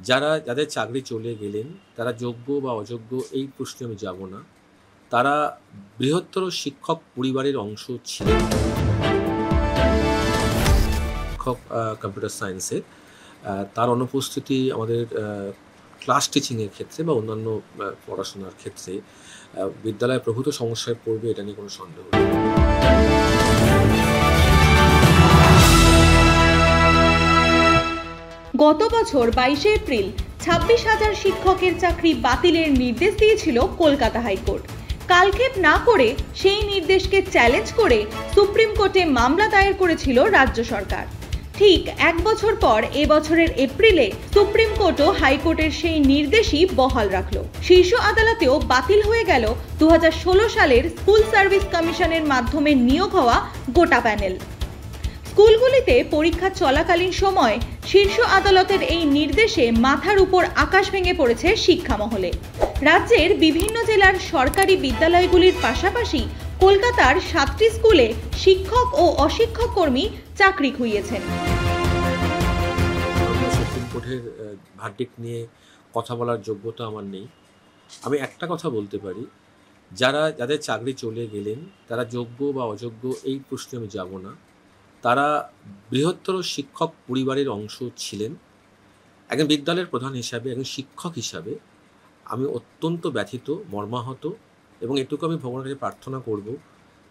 যাদের চাকরি চলে গেলেন তারা যোগ্য বা অযোগ্য এই প্রশ্নে আমি যাব না। তারা বৃহত্তর শিক্ষক পরিবারের অংশ ছিলেন। শিক্ষক কম্পিউটার সায়েন্সের তার অনুপস্থিতি আমাদের ক্লাস টিচিংয়ের ক্ষেত্রে বা অন্যান্য পড়াশোনার ক্ষেত্রে বিদ্যালয় প্রভূত সমস্যায় পড়বে, এটা নিয়ে কোনো সন্দেহ নেই। গত বছর 22শে এপ্রিল 26,000 শিক্ষকের চাকরি বাতিলের নির্দেশ দিয়েছিল কলকাতা হাইকোর্ট। কালক্ষেপ না করে সেই নির্দেশকে চ্যালেঞ্জ করে সুপ্রিম কোর্টে মামলা দায়ের করেছিল রাজ্য সরকার। ঠিক এক বছর পর এবছরের এপ্রিলে সুপ্রিম কোর্টও হাইকোর্টের সেই নির্দেশই বহাল রাখল। শীর্ষ আদালতেও বাতিল হয়ে গেল 2016 সালের স্কুল সার্ভিস কমিশনের মাধ্যমে নিয়োগ হওয়া গোটা প্যানেল। স্কুলগুলিতে পরীক্ষা চলাকালীন সময় শীর্ষ আদালতের এই নির্দেশে মাথার উপর আকাশ ভেঙে পড়েছে শিক্ষা মহলে। রাজ্যের বিভিন্ন জেলার সরকারি বিদ্যালয়গুলির পাশাপাশি কলকাতার 7টি স্কুলে শিক্ষক ও অশিক্ষক কর্মী চাকরি খুইয়েছেন। সুপ্রিম কোর্টের ভার্ডিক্ট নিয়ে কথা বলার যোগ্যতা আমার নেই। আমি একটা কথা বলতে পারি, যাদের চাকরি চলে গেলেন তারা যোগ্য বা অযোগ্য এই প্রশ্নে আমি যাব না। তারা বৃহত্তর শিক্ষক পরিবারের অংশ ছিলেন। একজন বিদ্যালয়ের প্রধান হিসাবে, একজন শিক্ষক হিসাবে আমি অত্যন্ত ব্যথিত, মর্মাহত, এবং এটুকু আমি ভগবানের কাছে প্রার্থনা করব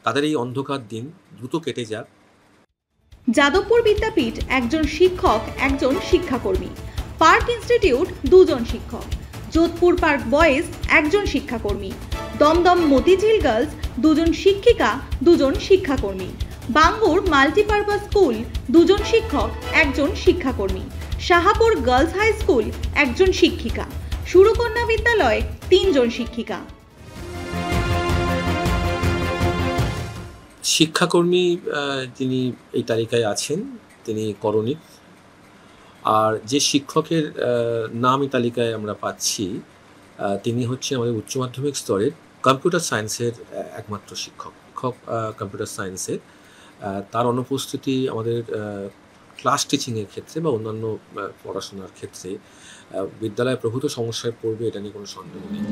তাদের এই অন্ধকার দিন দ্রুত কেটে যাক। যাদবপুর বিদ্যাপীঠ একজন শিক্ষক, একজন শিক্ষাকর্মী। পার্ক ইনস্টিটিউট 2 জন শিক্ষক। যোধপুর পার্ক বয়েজ একজন শিক্ষাকর্মী। দমদম মতিঝিল গার্লস 2 জন শিক্ষিকা, 2 জন শিক্ষাকর্মী। বাঙ্গুর মাল্টিপারপাস স্কুল 2 জন শিক্ষক, একজন শিক্ষাকর্মী। শাহাপুর গার্লস হাই স্কুল একজন শিক্ষিকা। সুরকন্যা বিদ্যালয় 3 জন শিক্ষিকা। শিক্ষাকর্মী যিনি এই তালিকায় আছেন তিনি করণিক, আর যে শিক্ষকের নাম এই তালিকায় আমরা পাচ্ছি তিনি হচ্ছে আমাদের উচ্চ মাধ্যমিক স্তরের কম্পিউটার সায়েন্সের একমাত্র শিক্ষক। কম্পিউটার সায়েন্সের তার অনুপস্থিতি আমাদের ক্লাস টিচিংয়ের ক্ষেত্রে বা অন্যান্য পড়াশোনার ক্ষেত্রে বিদ্যালয় প্রভূত সমস্যায় পড়বে, এটা নিয়ে কোনো সন্দেহ নেই।